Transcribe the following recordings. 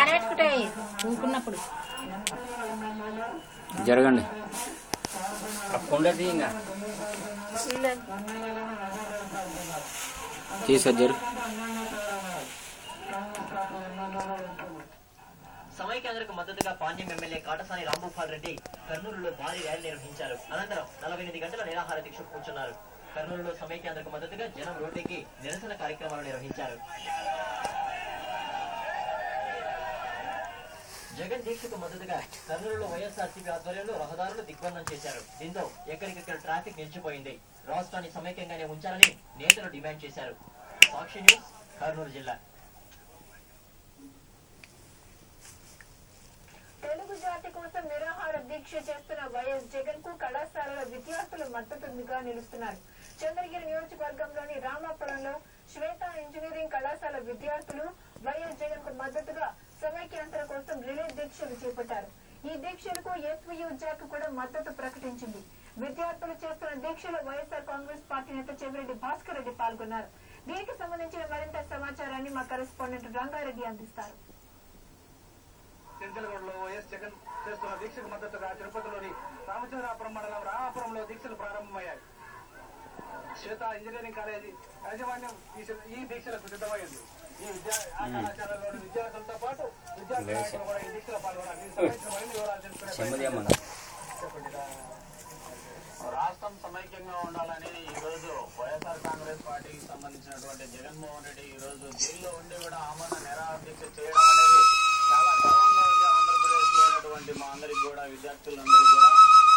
ఆడబెట్టుకుంటాయి ఊరుకున్నప్పుడు. జరగండి ఉండదు ఇంకా తీసుకొచ్చారు. సమైక్యాంధ్రకు మద్దతుగా పాణ్యం ఎమ్మెల్యే కాటసాని రాంభూపాల్ రెడ్డి కర్నూలులో భారీ ర్యాలీ నిర్వహించారు. అనంతరం 48 గంటల నిరాహార దీక్ష కూర్చున్నారు. కర్నూలులో సమైక్యాంధ్రకు మద్దతుగా జనం రోడ్డెక్కి నిరసన కార్యక్రమాలు నిర్వహించారు. జగన్ దీక్షకు మద్దతుగా కర్నూలులో వైఎస్ఆర్సీపీ ఆధ్వర్యంలో రహదారులు దిగ్బంధం చేశారు. దీంతో ఎక్కడికక్కడ ట్రాఫిక్ నిలిచిపోయింది. రాష్ట్రాన్ని సమైక్యంగానే ఉంచాలని నేతలు డిమాండ్ చేశారు. సాక్షి న్యూస్, కర్నూలు జిల్లా. తెలుగు జాతి కోసం నిరాహార దీక్ష చేస్తున్న వైఎస్ జగన్ కు కళాశాలల విద్యార్థులు మద్దతుగా నిలుస్తున్నారు. చంద్రగిరి నియోజకవర్గంలోని రామాపురంలో శ్వేత ఇంజనీరింగ్ కళాశాల విద్యార్థులు వైఎస్ జగన్ కు మద్దతుగా సమైక్యాంధ్ర కోసం రిలే దీక్షలు చేపట్టారు. ఈ దీక్షలకు ఎస్వీయూ జాక్ కూడా మద్దతు ప్రకటించింది. విద్యార్థులు చేస్తున్న దీక్షలో వైఎస్ఆర్ కాంగ్రెస్ పార్టీ నేత చెవిరెడ్డి భాస్కర్ రెడ్డి పాల్గొన్నారు. దీనికి సంబంధించిన మరింత సమాచారాన్ని మా కరెస్పాండెంట్ రంగారెడ్డి అందిస్తారు. చెంచలగూడలో వైఎస్ జగన్ చేస్తున్న దీక్షకు మద్దతుగా తిరుపతిలోని రామచంద్రాపురం మండలం రామాపురంలో దీక్షలు ప్రారంభమయ్యాయి. శ్వేత ఇంజనీరింగ్ కాలేజీ యాజమాన్యం ఈ దీక్షలకు సిద్ధమైంది. ఈ కళాశాలలోని విద్యార్థులతో పాటు విద్యార్థి నాయకులు కూడా ఈ దీక్షలో పాల్గొన్నారు. రాష్ట్రం సమైక్యంగా ఉండాలని ఈ రోజు వైఎస్ఆర్ కాంగ్రెస్ పార్టీకి సంబంధించినటువంటి జగన్మోహన్ రెడ్డి ఈ రోజు జైల్లో ఉండి కూడా ఆమరణ నిరాహార దీక్ష చేయడం అనేది చాలా గర్వంగా ఉంది. ఆంధ్రప్రదేశ్ లో ఉన్నటువంటి మా అందరికి కూడా విద్యార్థులందరికీ కూడా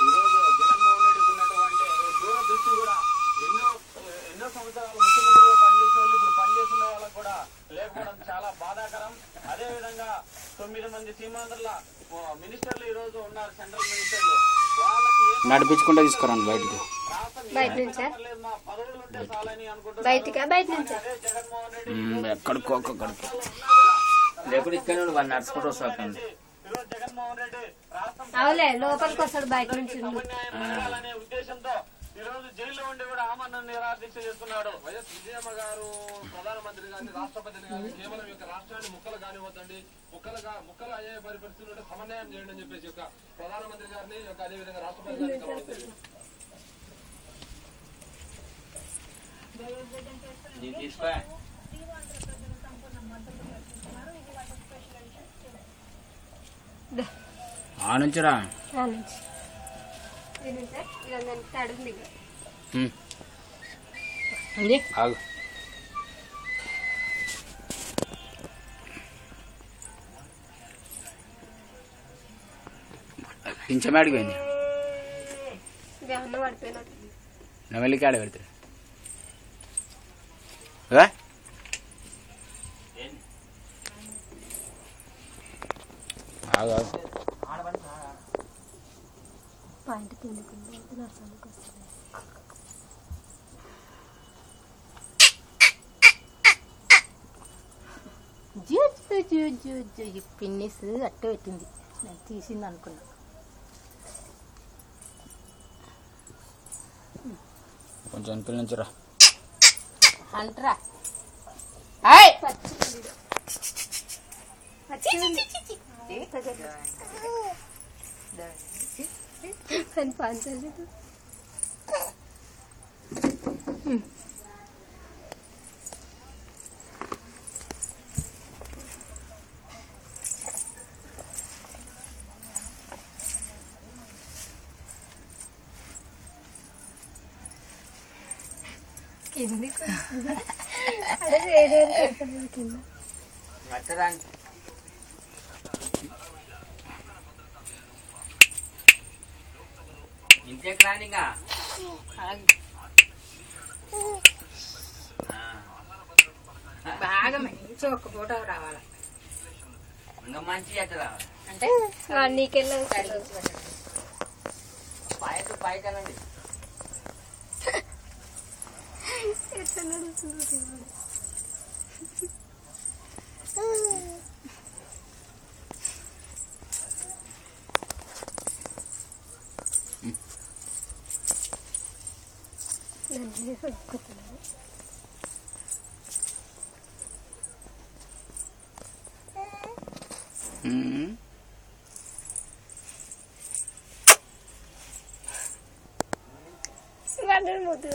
ఈ రోజు జగన్మోహన్ రెడ్డికి ఉన్నటువంటి దూరదృష్టి కూడా ఎన్నో సంవత్సరాలు ముఖ్యమంత్రిగా పనిచేసిన వాళ్ళు ఇప్పుడు పనిచేసిన వాళ్ళకు కూడా లేకపోవడం చాలా బాధాకరం. అదే విధంగా 9 మంది సీమాంధ్రుల మినిస్టర్లు ఈ రోజు ఉన్నారు, సెంట్రల్ మినిస్టర్లు. వాళ్ళకి నడిపించుకుంటే తీసుకురండి బయటకు. మా పదవులు ఉంటే చాలని అనుకుంటున్నారు. అదే జగన్మోహన్ రెడ్డి ఎక్కడికో లేకపోతే ఇక్కడ వాళ్ళు నడుచుకుంటూ వస్తారు. ఈరోజు జగన్మోహన్ రెడ్డి అవులే లోపలికి వస్తాడు బయట నుంచి. సమన్వయం ఉద్దేశంతో ఈ రోజు జైల్లో ఉండి కూడా ఆమరణ నిరాహార దీక్ష చేస్తున్నాడు. వైఎస్ విజయమ్మ గారు ప్రధానమంత్రి గారిని, రాష్ట్రపతిని గాని కేవలం యొక్క రాష్ట్రాన్ని ముక్కలు కానివ్వద్దండి, ముక్కలు అయ్యే పరిస్థితులు సమన్వయం చేయండి అని చెప్పేసి యొక్క ప్రధానమంత్రి గారిని యొక్క అదేవిధంగా రాష్ట్రపతి గారిని కలవడం. ఆ నుంచిరా ఆగు. పింఛమాడికి పోయింది. నవెల్లికి ఆడ పెడతాడు. ఆగు ఆగు. ఈ పిన్నిస్ అట్టే పెట్టింది, నేను తీసింది అనుకున్నా. కొంచెం వెనకాల నుంచి రా అంటరా పంచలేదు. ఇంటికి రానిగా బాగా మంచి ఒక్క ఫోటో రావాలి. ఇంకా మంచి ఎట్లా రావాలి అంటే నీకెళ్ళి పైకనండి. ముద్దు